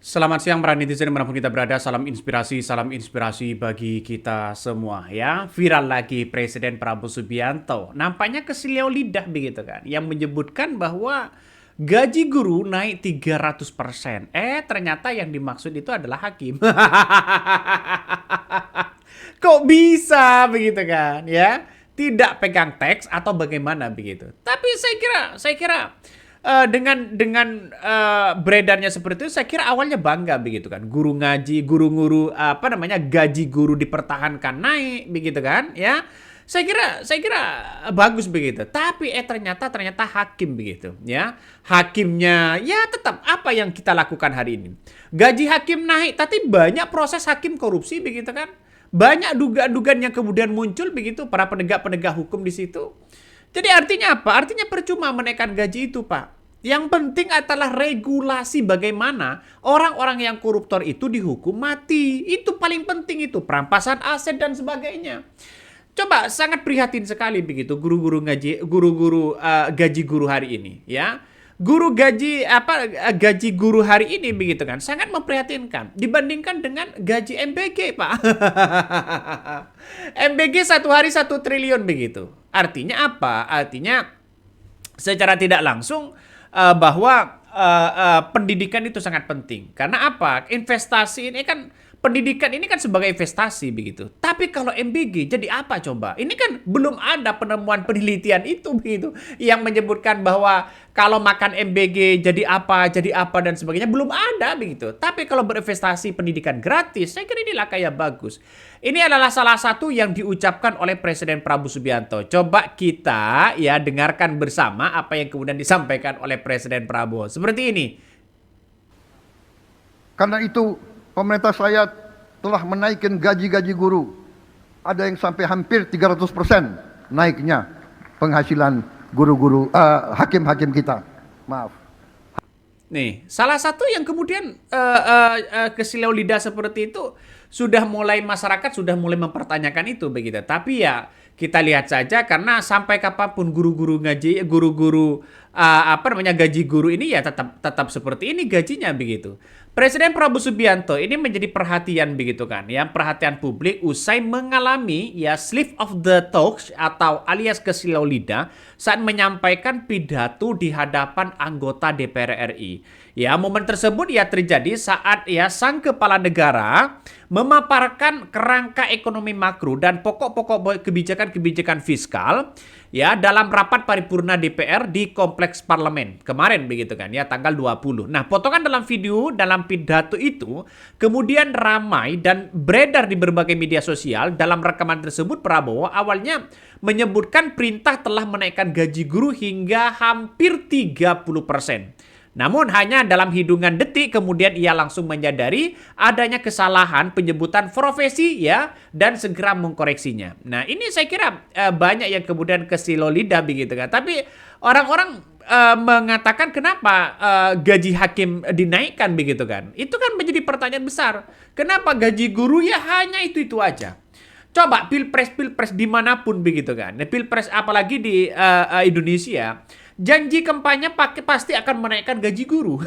Selamat siang para netizen dimanapun kita berada, salam inspirasi bagi kita semua ya. Viral lagi Presiden Prabowo Subianto, nampaknya kesileo lidah begitu kan, yang menyebutkan bahwa gaji guru naik 300%. Ternyata yang dimaksud itu adalah hakim. Kok bisa begitu kan ya? Tidak pegang teks atau bagaimana begitu. Tapi saya kira beredarnya seperti itu, saya kira awalnya bangga begitu kan. Guru ngaji, guru-guru apa namanya gaji guru dipertahankan naik begitu kan ya. Saya kira bagus begitu. Tapi ternyata hakim begitu ya. Hakimnya ya tetap apa yang kita lakukan hari ini. Gaji hakim naik, tapi banyak proses hakim korupsi begitu kan. Banyak dugaan-dugaan yang kemudian muncul begitu, para penegak-penegak hukum di situ. Jadi artinya apa? Artinya percuma menaikkan gaji itu, Pak. Yang penting adalah regulasi bagaimana orang-orang yang koruptor itu dihukum mati. Itu paling penting itu, perampasan aset dan sebagainya. Coba sangat prihatin sekali begitu guru-guru gaji guru hari ini, ya. Gaji guru hari ini begitu kan sangat memprihatinkan dibandingkan dengan gaji MBG, Pak. MBG satu hari 1 triliun begitu. Artinya apa? Artinya secara tidak langsung bahwa pendidikan itu sangat penting. Karena apa? Investasi ini kan, pendidikan ini kan sebagai investasi begitu. Tapi kalau MBG jadi apa coba? Ini kan belum ada penemuan penelitian itu begitu yang menyebutkan bahwa kalau makan MBG jadi apa dan sebagainya, belum ada begitu. Tapi kalau berinvestasi pendidikan gratis, saya kira ini langkah yang bagus. Ini adalah salah satu yang diucapkan oleh Presiden Prabowo Subianto. Coba kita ya dengarkan bersama apa yang kemudian disampaikan oleh Presiden Prabowo. Seperti ini. Karena itu pemerintah saya telah menaikkan gaji-gaji guru. Ada yang sampai hampir 300% naiknya penghasilan guru-guru, hakim-hakim kita. Maaf. Nih, salah satu yang kemudian kesilau lidah seperti itu masyarakat sudah mulai mempertanyakan itu begitu. Tapi ya kita lihat saja, karena sampai kapanpun gaji guru ini ya tetap seperti ini gajinya begitu. Presiden Prabowo Subianto ini menjadi perhatian begitu kan, ya, perhatian publik usai mengalami ya slip of the tongue atau alias kesilau lidah saat menyampaikan pidato di hadapan anggota DPR RI. Ya, momen tersebut ya terjadi saat ya sang kepala negara memaparkan kerangka ekonomi makro dan pokok-pokok kebijakan-kebijakan fiskal ya dalam rapat paripurna DPR di kompleks parlemen kemarin begitu kan ya, tanggal 20. Nah, potongan dalam video dalam pidato itu kemudian ramai dan beredar di berbagai media sosial. Dalam rekaman tersebut Prabowo awalnya menyebutkan perintah telah menaikkan gaji guru hingga hampir 30%. Namun hanya dalam hitungan detik kemudian ia langsung menyadari adanya kesalahan penyebutan profesi ya dan segera mengkoreksinya. Nah, ini saya kira banyak yang kemudian kesilau lidah begitu kan. Tapi orang-orang mengatakan kenapa gaji hakim dinaikkan begitu kan. Itu kan menjadi pertanyaan besar. Kenapa gaji guru ya hanya itu-itu aja? Coba pilpres dimanapun begitu kan. Pilpres apalagi di Indonesia, janji kampanye pasti akan menaikkan gaji guru.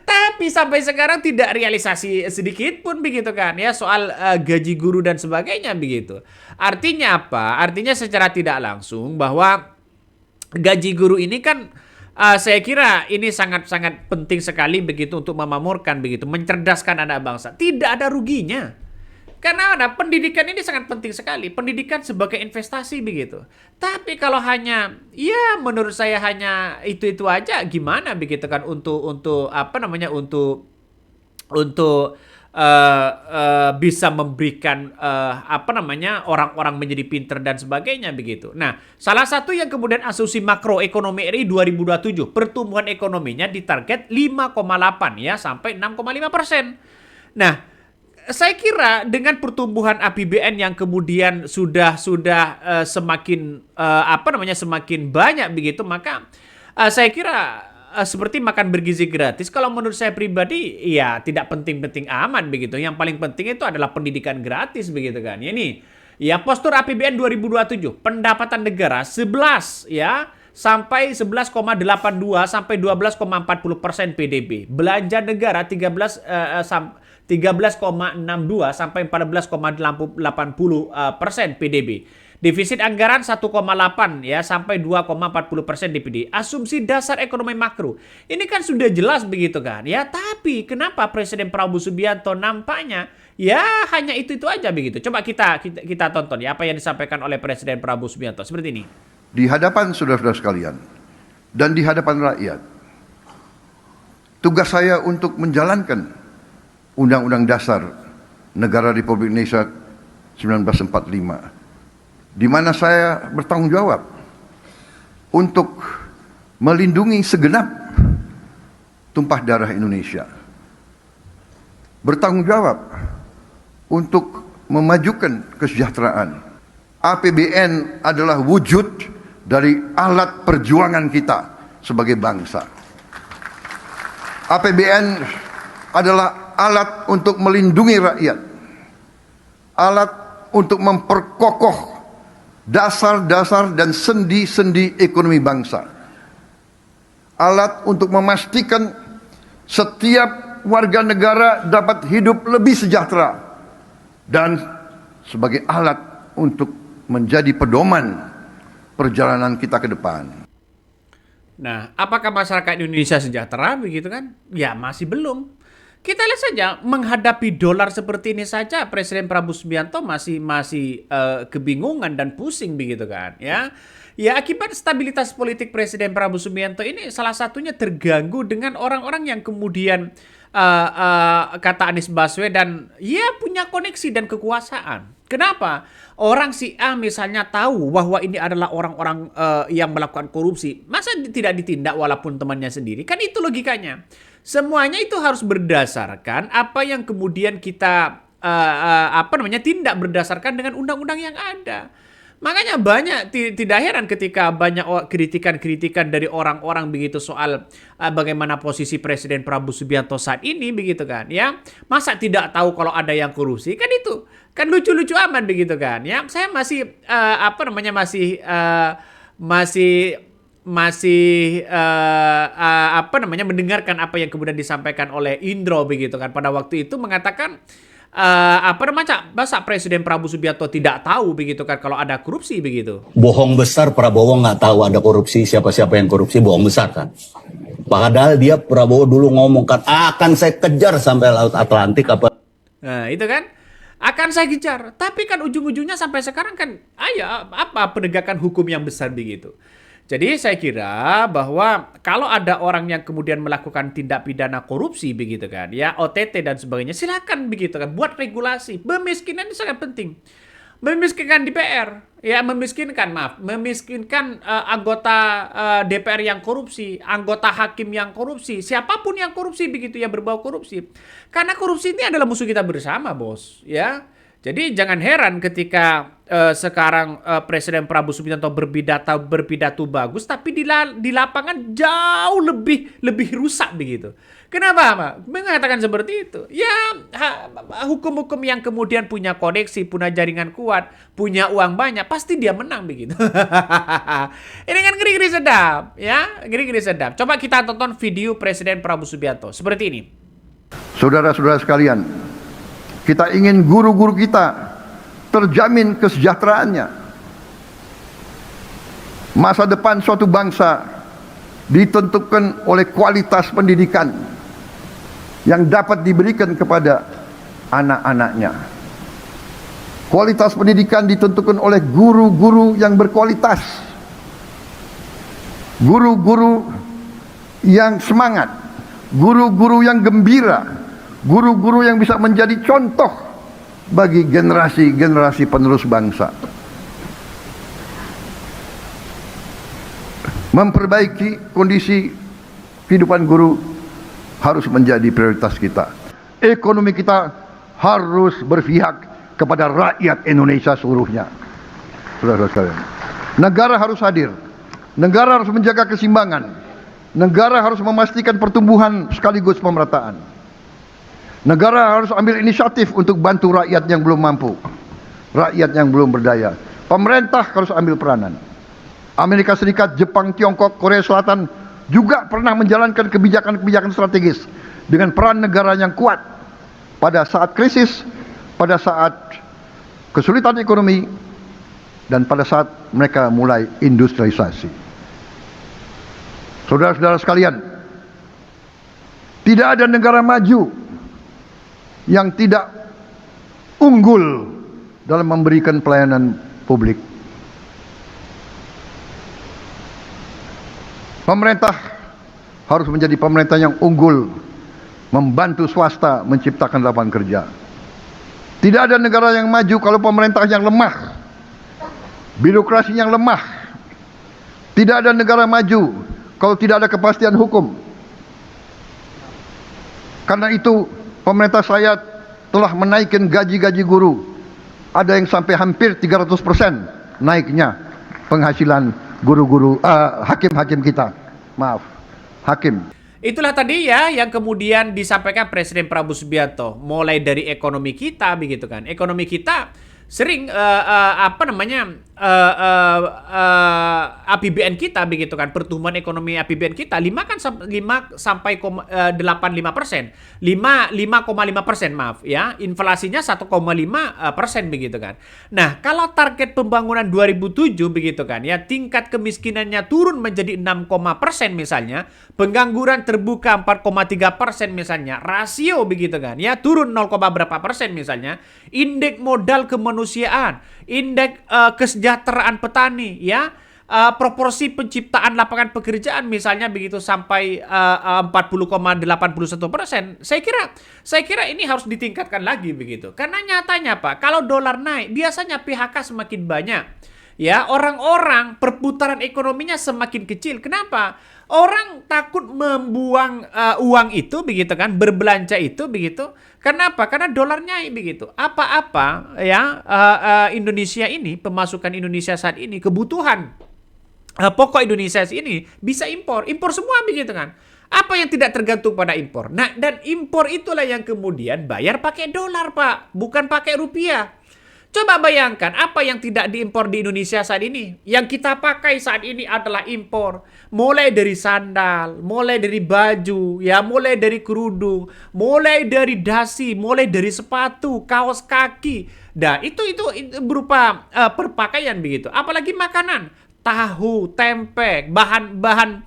Tapi sampai sekarang tidak realisasi sedikit pun begitu kan ya soal gaji guru dan sebagainya begitu. Artinya apa? Artinya secara tidak langsung bahwa gaji guru ini kan saya kira ini sangat-sangat penting sekali begitu untuk memamurkan begitu, mencerdaskan anak bangsa. Tidak ada ruginya. Karena pendidikan ini sangat penting sekali. Pendidikan sebagai investasi begitu. Tapi kalau hanya, ya menurut saya hanya itu aja, gimana begitu kan untuk bisa memberikan orang-orang menjadi pinter dan sebagainya begitu. Nah, salah satu yang kemudian asumsi makroekonomi RI 2027, pertumbuhan ekonominya ditarget 5,8 ya sampai 6,5%. Nah, saya kira dengan pertumbuhan APBN yang kemudian sudah semakin semakin banyak begitu, maka saya kira seperti makan bergizi gratis. Kalau menurut saya pribadi ya tidak penting-penting amat begitu. Yang paling penting itu adalah pendidikan gratis begitu kan. Ini ya postur APBN 2027, pendapatan negara 11 ya sampai 11,82 sampai 12,40% PDB. Belanja negara 13,62 sampai 14,80% PDB. Defisit anggaran 1,8 ya sampai 2,40% DPD. Asumsi dasar ekonomi makro. Ini kan sudah jelas begitu kan ya. Tapi kenapa Presiden Prabowo Subianto nampaknya ya hanya itu aja begitu. Coba kita tonton ya apa yang disampaikan oleh Presiden Prabowo Subianto seperti ini. Di hadapan saudara-saudara sekalian dan di hadapan rakyat, tugas saya untuk menjalankan Undang-Undang Dasar Negara Republik Indonesia 1945. Di mana saya bertanggung jawab untuk melindungi segenap tumpah darah Indonesia. Bertanggung jawab untuk memajukan kesejahteraan. APBN adalah wujud dari alat perjuangan kita sebagai bangsa. APBN adalah alat untuk melindungi rakyat. Alat untuk memperkokoh dasar-dasar dan sendi-sendi ekonomi bangsa. Alat untuk memastikan setiap warga negara dapat hidup lebih sejahtera dan sebagai alat untuk menjadi pedoman perjalanan kita ke depan. Nah, apakah masyarakat Indonesia sejahtera begitu kan? Ya masih belum. Kita lihat saja menghadapi dolar seperti ini saja Presiden Prabowo Subianto masih kebingungan dan pusing begitu kan ya. Ya akibat stabilitas politik Presiden Prabowo Subianto ini salah satunya terganggu dengan orang-orang yang kemudian kata Anies Baswedan ya punya koneksi dan kekuasaan. Kenapa? Orang si A misalnya tahu bahwa ini adalah orang-orang yang melakukan korupsi. Masa tidak ditindak walaupun temannya sendiri? Kan itu logikanya. Semuanya itu harus berdasarkan apa yang kemudian kita tindak berdasarkan dengan undang-undang yang ada. Makanya banyak tidak heran ketika banyak kritikan-kritikan dari orang-orang begitu soal bagaimana posisi Presiden Prabowo Subianto saat ini begitu kan ya. Masa tidak tahu kalau ada yang korupsi? Kan itu kan lucu-lucu aman begitu kan ya. Saya masih mendengarkan apa yang kemudian disampaikan oleh Indro begitu kan pada waktu itu mengatakan masa Presiden Prabowo Subianto tidak tahu begitu kan kalau ada korupsi begitu. Bohong besar Prabowo nggak tahu ada korupsi, siapa-siapa yang korupsi, bohong besar kan. Padahal dia Prabowo dulu ngomongkan akan saya kejar sampai Laut Atlantik apa. Nah itu kan akan saya kejar, tapi kan ujung-ujungnya sampai sekarang kan apa penegakan hukum yang besar begitu. Jadi saya kira bahwa kalau ada orang yang kemudian melakukan tindak pidana korupsi begitu kan, ya OTT dan sebagainya, silakan begitu kan, buat regulasi. Pemiskinan ini sangat penting. Memiskinkan DPR, ya memiskinkan anggota DPR yang korupsi, anggota hakim yang korupsi, siapapun yang korupsi begitu ya berbau korupsi. Karena korupsi ini adalah musuh kita bersama, bos, ya. Jadi jangan heran ketika sekarang Presiden Prabowo Subianto berpidato bagus, tapi di lapangan jauh lebih rusak begitu. Kenapa? Mengatakan seperti itu. Ya hukum-hukum yang kemudian punya koneksi, punya jaringan kuat, punya uang banyak, pasti dia menang begitu. Ini kan ngeri-ngeri sedap, ya ngeri-ngeri sedap. Coba kita tonton video Presiden Prabowo Subianto seperti ini. Saudara-saudara sekalian, kita ingin guru-guru kita terjamin kesejahteraannya. Masa depan suatu bangsa ditentukan oleh kualitas pendidikan yang dapat diberikan kepada anak-anaknya. Kualitas pendidikan ditentukan oleh guru-guru yang berkualitas, guru-guru yang semangat, guru-guru yang gembira, guru-guru yang bisa menjadi contoh bagi generasi-generasi penerus bangsa. Memperbaiki kondisi kehidupan guru harus menjadi prioritas kita. Ekonomi kita harus berpihak kepada rakyat Indonesia seluruhnya. Saudara-saudara sekalian, negara harus hadir. Negara harus menjaga keseimbangan. Negara harus memastikan pertumbuhan sekaligus pemerataan. Negara harus ambil inisiatif untuk bantu rakyat yang belum mampu, rakyat yang belum berdaya. Pemerintah harus ambil peranan. Amerika Serikat, Jepang, Tiongkok, Korea Selatan juga pernah menjalankan kebijakan-kebijakan strategis dengan peran negara yang kuat pada saat krisis, pada saat kesulitan ekonomi, dan pada saat mereka mulai industrialisasi. Saudara-saudara sekalian, tidak ada negara maju yang tidak unggul dalam memberikan pelayanan publik. Pemerintah harus menjadi pemerintah yang unggul, membantu swasta menciptakan lapangan kerja. Tidak ada negara yang maju kalau pemerintah yang lemah, birokrasi yang lemah. Tidak ada negara maju kalau tidak ada kepastian hukum. Karena itu pemerintah saya telah menaikkan gaji-gaji guru. Ada yang sampai hampir 300% naiknya penghasilan guru-guru, hakim-hakim kita. Maaf, hakim. Itulah tadi ya yang kemudian disampaikan Presiden Prabowo Subianto. Mulai dari ekonomi kita begitu kan. Ekonomi kita sering APBN kita begitu kan, pertumbuhan ekonomi APBN kita 5 sampai 85%, 5,5% maaf ya, inflasinya 1,5% begitu kan. Nah, kalau target pembangunan 2007 begitu kan ya, tingkat kemiskinannya turun menjadi 6% misalnya, pengangguran terbuka 4,3% misalnya, rasio begitu kan ya, turun 0, berapa persen misalnya, indeks modal kemanusiaan, indeks kesejahteraan petani ya, proporsi penciptaan lapangan pekerjaan misalnya begitu sampai 40,81%. Saya kira ini harus ditingkatkan lagi begitu. Karena nyatanya Pak, kalau dolar naik biasanya PHK semakin banyak. Ya, orang-orang perputaran ekonominya semakin kecil. Kenapa? Orang takut membuang uang itu begitu kan, berbelanja itu begitu. Kenapa? Karena dolarnya begitu. Apa-apa ya, Indonesia ini, pemasukan Indonesia saat ini, kebutuhan pokok Indonesia ini bisa impor semua begitu kan. Apa yang tidak tergantung pada impor? Nah, dan impor itulah yang kemudian bayar pakai dolar Pak, bukan pakai rupiah. Coba bayangkan apa yang tidak diimpor di Indonesia saat ini. Yang kita pakai saat ini adalah impor. Mulai dari sandal, mulai dari baju, ya, mulai dari kerudung, mulai dari dasi, mulai dari sepatu, kaos kaki. Nah, itu berupa perpakaian begitu. Apalagi makanan, tahu, tempe, bahan-bahan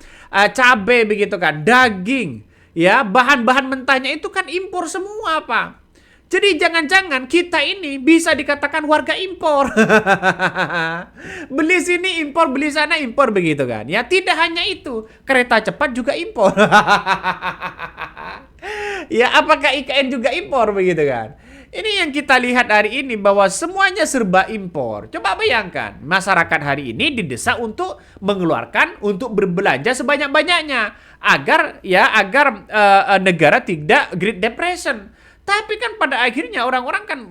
cabai begitu kan, daging, ya, bahan-bahan mentahnya itu kan impor semua, Pak. Jadi jangan-jangan kita ini bisa dikatakan warga impor. Beli sini impor, beli sana impor begitu kan. Ya, tidak hanya itu, kereta cepat juga impor. Ya, apakah IKN juga impor begitu kan? Ini yang kita lihat hari ini bahwa semuanya serba impor. Coba bayangkan, masyarakat hari ini didesak untuk mengeluarkan, untuk berbelanja sebanyak-banyaknya agar negara tidak Great Depression. Tapi kan pada akhirnya orang-orang kan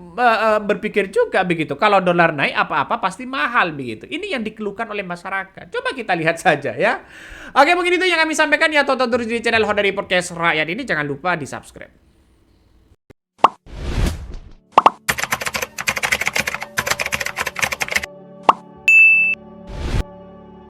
berpikir juga begitu. Kalau dolar naik apa-apa pasti mahal begitu. Ini yang dikeluhkan oleh masyarakat. Coba kita lihat saja ya. Oke, mungkin itu yang kami sampaikan ya. Tonton terus di channel Honda Podcast Rakyat ini. Jangan lupa di subscribe.